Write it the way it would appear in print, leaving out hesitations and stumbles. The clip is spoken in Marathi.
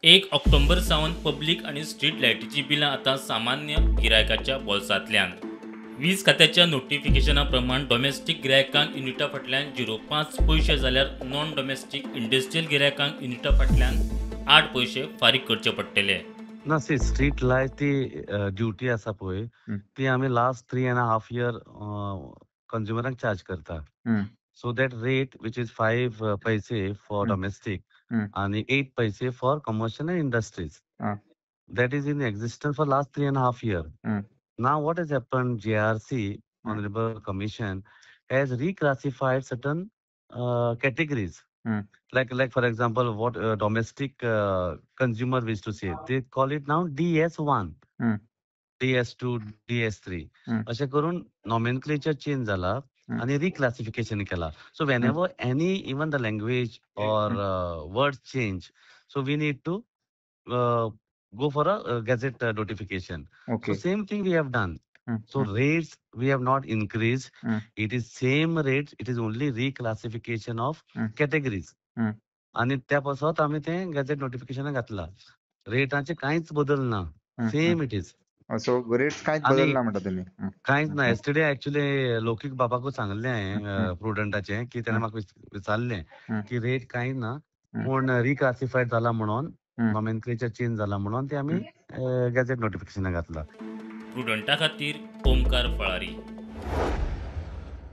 1 ऑक्टोबर सावन पब्लिक आणि स्ट्रीट लायटीची बिलां आता सामान्य गिरायकाच्या बोल्सांतल्यान. वीज खात्याच्या नोटिफिकेशना प्रमाण डॉमेस्टीक गिरायकांक युनिटा फाटल्यान 0.5 पयशे जाल्यार नॉन डॉमेस्टीक इंडस्ट्रियल गिरायकांक युनिटा फाटल्यान 8 पयशे फारीक करचे पडटले. ना सी स्ट्रीट लायट ती ड्युटी आसा पळय हं. ती आमी लास्ट 3.5 year कंज्युमरांक चार्ज करता. हं. So that rate which is 5 पैसे फॉर हं. डॉमेस्टीक हं. आणि 8 पैसे फॉर कमर्शियल अँड इंडस्ट्रीज. हां. That is in existence for last 3.5 years. हं. Now what has happened, JRC, हं. Honorable Commission, has reclassified certain categories. हं. Like for example, what domestic consumer wish to say, they call it now DS1, हं. DS2, DS3. हं. अशें करून nomenclature change जाला हं. आणि reclassification केला. So हं. whenever any, even the language or हं. words change, so we need to go for a gazette notification. So okay. same thing we have done. हं. So हं. rates we have not increased. हं. It is same rates. It is only reclassification of हं. categories. हं. आणि त्या पासत आम्ही ते गॅझेट नोटिफिकेशन घातला. रेटाचे कांयच बदल ना. हं. हं. Same it is. So rates कांयच आणि बदलना म्हणटा तुमी. कांयच ना. हं. येस्टरडे ऍक्च्युली लौकिक बाबाकूच सांगलें हं. हांवें प्रुडंटाचे की त्याने हं. म्हाका विचारलें हं. की रेट कांय ना हं. पूण रिक्लासिफायड जाला म्हणून हं. नॉमेनक्लेचर चेंज जाला म्हणून ते आमी गॅझेट नोटिफिकेशन घातला. प्रुडंटा खातीर ओमकार फळारी.